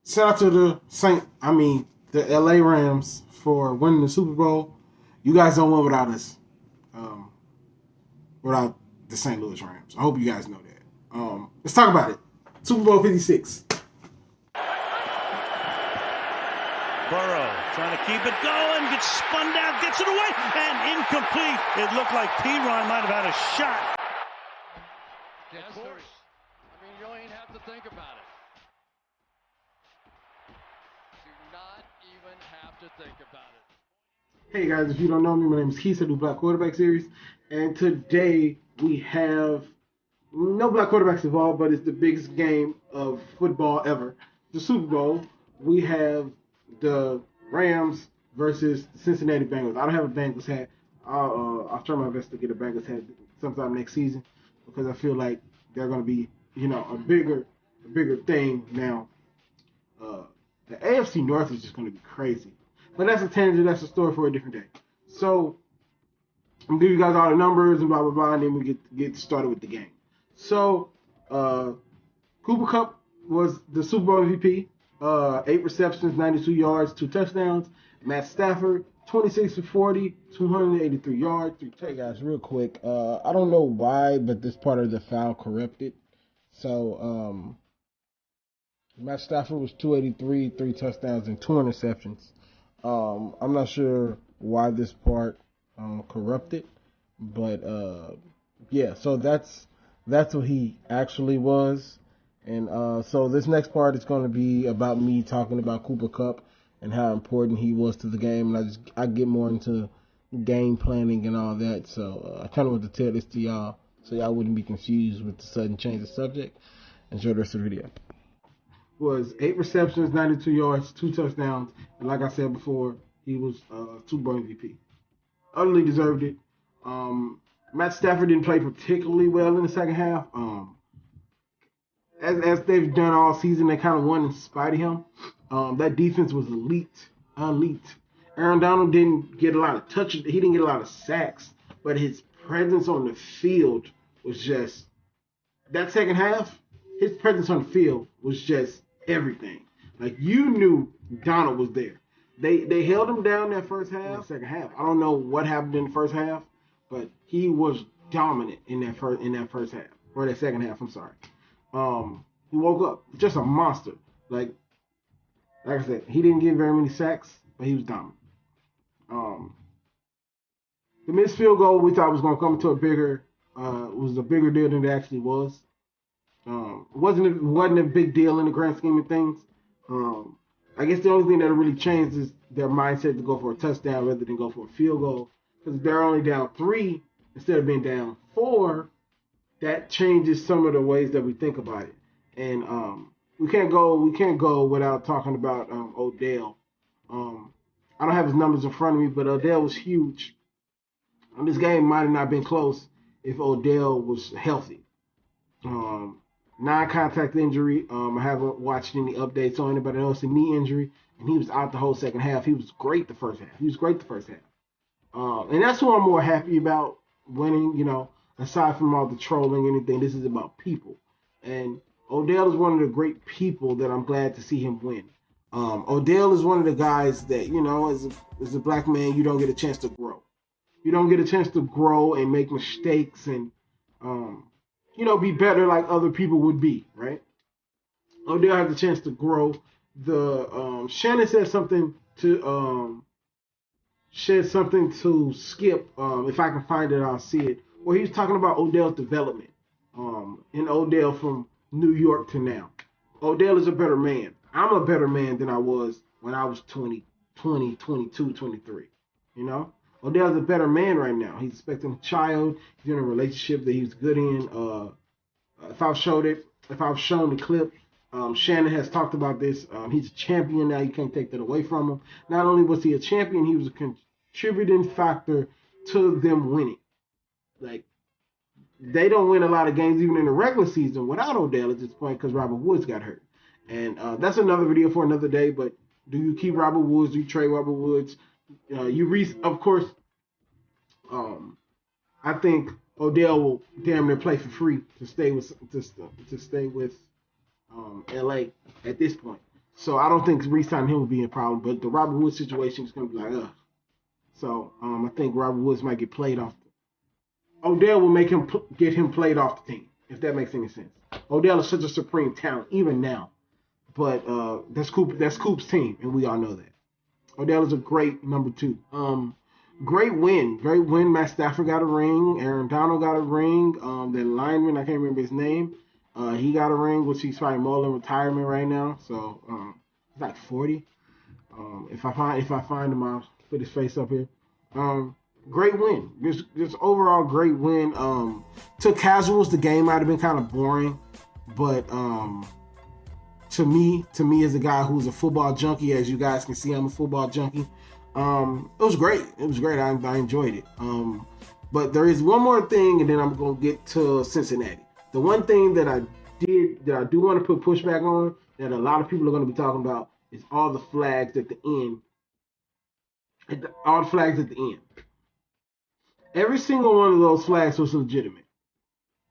shout out to the LA Rams for winning the Super Bowl. You guys don't win without us, without the St. Louis Rams. I hope you guys know that. Let's talk about it. Super Bowl 56. Burrow trying to keep it going, gets spun down, gets it away, and incomplete. It looked like P-Ron might have had a shot. Of course. I mean, you don't even have to think about it. Do not even have to think about it. Hey guys, if you don't know me, my name is Keith. I do Black Quarterback Series, and today we have no black quarterbacks involved, but it's the biggest game of football ever, the Super Bowl. We have the Rams versus the Cincinnati Bengals. I don't have a Bengals hat. I'll try my best to get a Bengals hat sometime next season because I feel like they're going to be, a bigger thing now. The AFC North is just going to be crazy. But that's a tangent. That's a story for a different day. So I'm gonna give you guys all the numbers and blah blah blah, and then we get started with the game. So Cooper Kupp was the Super Bowl MVP. 8 receptions, 92 yards, 2 touchdowns. Matt Stafford, 26 for 40, 283 yards, 3 touchdowns. Hey guys, real quick. I don't know why, but this part of the foul corrupted. So Matt Stafford was 283, 3 touchdowns, and 2 interceptions. I'm not sure why this part corrupted, but yeah. So that's what he actually was. And so this next part is going to be about me talking about Cooper Kupp and how important he was to the game. And I get more into game planning and all that. So I kind of want to tell this to y'all so y'all wouldn't be confused with the sudden change of subject. Enjoy the rest of the video. Was 8 receptions, 92 yards, 2 touchdowns, and like I said before, he was Super Bowl MVP. Utterly deserved it. Matt Stafford didn't play particularly well in the second half. As they've done all season, they kind of won in spite of him. That defense was elite. Aaron Donald didn't get a lot of touches. He didn't get a lot of sacks, but his presence on the field was just that second half. His presence on the field was just everything. Like, you knew Donald was there. They held him down that first half, second half. I don't know what happened in the first half, but he was dominant in that first half, or that second half. I'm sorry. He woke up just a monster. Like I said, he didn't get very many sacks, but he was dominant. The missed field goal we thought was going to come to a bigger deal than it actually was. Wasn't a big deal in the grand scheme of things. I guess the only thing that really changed is their mindset to go for a touchdown rather than go for a field goal. Because they're only down 3 instead of being down 4. That changes some of the ways that we think about it. And we can't go without talking about Odell. I don't have his numbers in front of me, but Odell was huge. This game might have not been close if Odell was healthy. Non-contact injury. I haven't watched any updates on it, but I know it's a knee injury, and he was out the whole second half. He was great the first half. And that's what I'm more happy about winning, aside from all the trolling and anything. This is about people. And Odell is one of the great people that I'm glad to see him win. Odell is one of the guys that, as a black man, you don't get a chance to grow. You don't get a chance to grow and make mistakes and, be better like other people would be, right? Odell has a chance to grow. Shannon said something to Skip. If I can find it, I'll see it. Where he was talking about Odell's development, and Odell from New York to now. Odell is a better man. I'm a better man than I was when I was 20, 22, 23. Odell's a better man right now. He's expecting a child. He's in a relationship that he's good in. If I've shown the clip, Shannon has talked about this. He's a champion now. You can't take that away from him. Not only was he a champion, he was a contributing factor to them winning. Like, they don't win a lot of games even in the regular season without Odell at this point because Robert Woods got hurt. And that's another video for another day. But do you keep Robert Woods? Do you trade Robert Woods? Of course, I think Odell will damn near play for free to stay with LA at this point. So I don't think re-signing him would be a problem. But the Robert Woods situation is going to be like, ugh. So I think Robert Woods might get played off. Odell will make him get him played off the team, if that makes any sense. Odell is such a supreme talent, even now. But that's Coop's team, and we all know that. Odell is a great number 2. Great win. Matt Stafford got a ring. Aaron Donald got a ring. The lineman, I can't remember his name. He got a ring, which he's probably mulling retirement right now. So he's like 40. If I find him, I'll put his face up here. Great win. Just overall great win. To casuals, the game might have been kind of boring, but to me as a guy who's a football junkie, as you guys can see, I'm a football junkie. It was great. I enjoyed it. But there is one more thing, and then I'm gonna get to Cincinnati. The one thing that I do want to put pushback on, that a lot of people are going to be talking about, is all the flags at the end. All the flags at the end. Every single one of those flags was legitimate.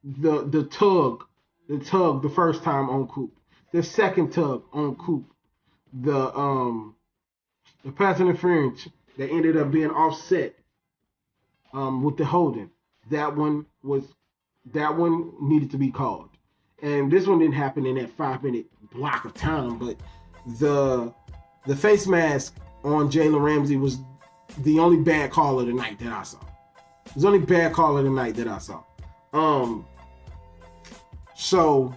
The tug the first time on Coop. The second tug on Coop. The pass interference that ended up being offset with the holding. That one needed to be called. And this one didn't happen in that 5-minute block of time, but the face mask on Jalen Ramsey was the only bad call of the night that I saw. It was the only bad call of the night that I saw. So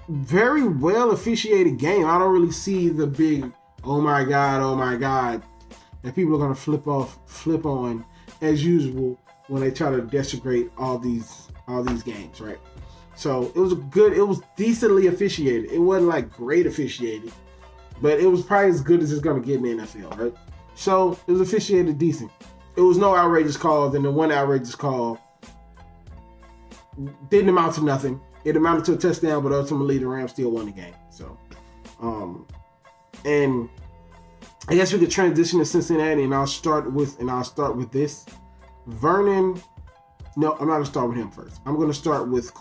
very well officiated game. I don't really see the big oh my god that people are gonna flip on as usual when they try to desecrate all these games, right? So it was decently officiated. It wasn't like great officiated, but it was probably as good as it's gonna get in the NFL, right? So it was officiated decent. It was no outrageous calls, and the one outrageous call didn't amount to nothing. It amounted to a touchdown, but ultimately the Rams still won the game. So, and I guess we could transition to Cincinnati, and I'll start with this. Vernon. No, I'm not gonna start with him first. I'm gonna start with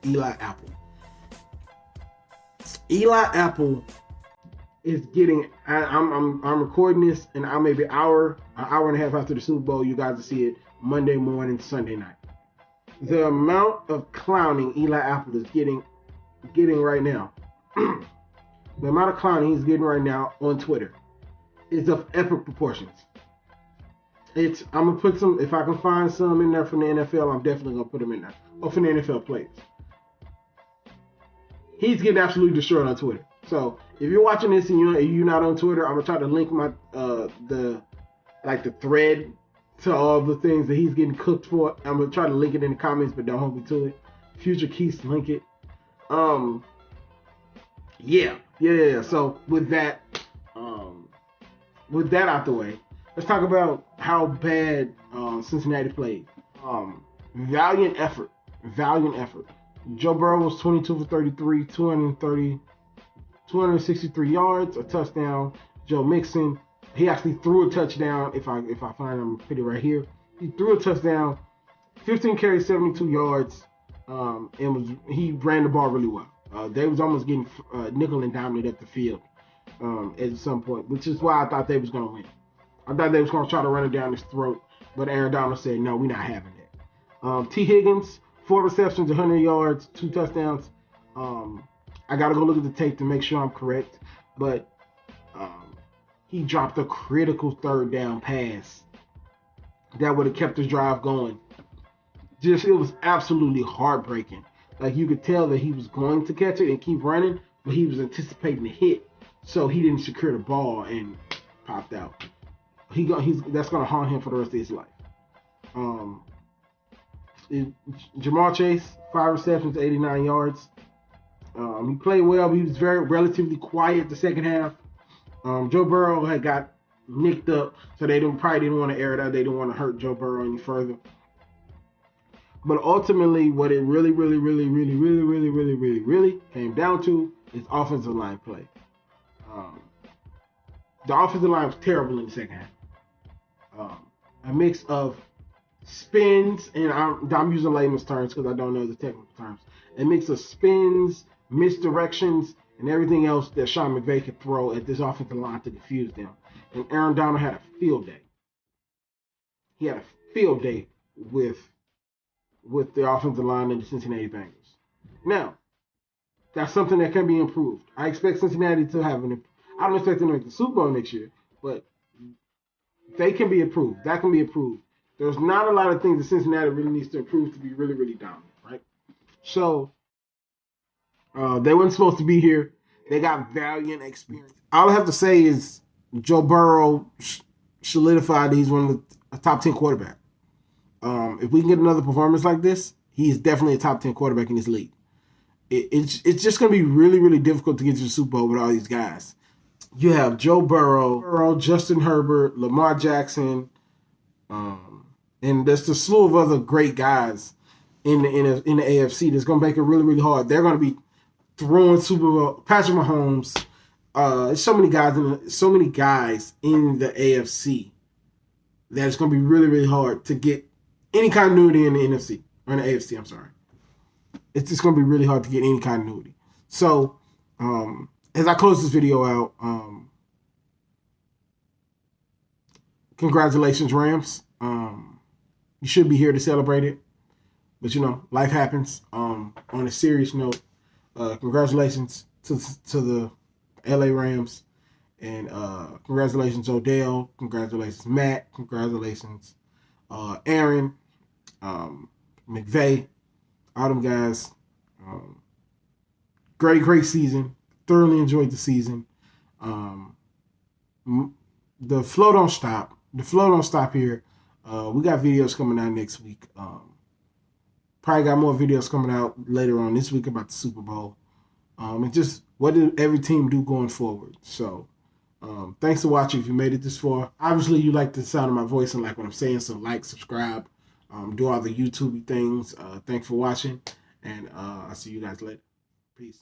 Eli Apple. Eli Apple is getting. I'm recording this, and I maybe an hour and a half after the Super Bowl. You guys will see it Monday morning, Sunday night. The amount of clowning Eli Apple is getting right now. The amount of clowning he's getting right now on Twitter is of epic proportions. I'm gonna put some, if I can find some in there from the NFL, I'm definitely gonna put them in there. Or from the NFL players. He's getting absolutely destroyed on Twitter. So if you're watching this and you're not on Twitter, I'm gonna try to link my the thread to all the things that he's getting cooked for. I'm gonna try to link it in the comments, but don't hold me to it. Future Keiths, link it. Yeah. So with that out the way, let's talk about how bad Cincinnati played. Valiant effort. Joe Burrow was 22 for 33, 263 yards, a touchdown. Joe Mixon, he actually threw a touchdown. If I find him, put it right here. He threw a touchdown, 15 carries, 72 yards, and he ran the ball really well. They was almost getting nickel and diamond up the field at some point, which is why I thought they was going to win. I thought they was going to try to run it down his throat, but Aaron Donald said, no, we're not having that. T. Higgins, 4 receptions, 100 yards, 2 touchdowns. I got to go look at the tape to make sure I'm correct, but he dropped a critical third down pass that would have kept his drive going. It was absolutely heartbreaking. Like, you could tell that he was going to catch it and keep running, but he was anticipating the hit, so he didn't secure the ball and popped out. That's going to haunt him for the rest of his life. Jamar Chase, 5 receptions, 89 yards. He played well, but he was relatively quiet the second half. Joe Burrow had got nicked up, so they probably didn't want to air it out. They didn't want to hurt Joe Burrow any further. But ultimately, what it really came down to is offensive line play. The offensive line was terrible in the second half. A mix of spins, and I'm using layman's terms because I don't know the technical terms. A mix of spins, misdirections, and everything else that Sean McVay could throw at this offensive line to confuse them. And Aaron Donald had a field day. He had a field day with the offensive line of the Cincinnati Bengals. Now, that's something that can be improved. I expect Cincinnati to have I don't expect them to make the Super Bowl next year, but they can be improved. That can be improved. There's not a lot of things that Cincinnati really needs to improve to be really, really dominant, right? So, they weren't supposed to be here. They got valiant experience. All I have to say is Joe Burrow solidified he's one of the top 10 quarterback. If we can get another performance like this, he's definitely a top 10 quarterback in this league. It's just going to be really, really difficult to get to the Super Bowl with all these guys. You have Joe Burrow, Justin Herbert, Lamar Jackson, and there's a slew of other great guys in the AFC that's going to make it really, really hard. They're going to be throwing Super Bowl. Patrick Mahomes. So many guys in the AFC that it's going to be really, really hard to get any continuity in the NFC or in the AFC. I'm sorry. It's just going to be really hard to get any continuity. So, as I close this video out, congratulations, Rams. You should be here to celebrate it, but life happens. On a serious note, congratulations to the LA Rams, and congratulations Odell, congratulations Matt, congratulations Aaron, McVay, all them guys. Great season. Thoroughly enjoyed the season. The flow don't stop. The flow don't stop here. We got videos coming out next week. Probably got more videos coming out later on this week about the Super Bowl. And just what did every team do going forward. So thanks for watching if you made it this far. Obviously, you like the sound of my voice and like what I'm saying, so like, subscribe, do all the YouTube things. Thanks for watching, and I'll see you guys later. Peace.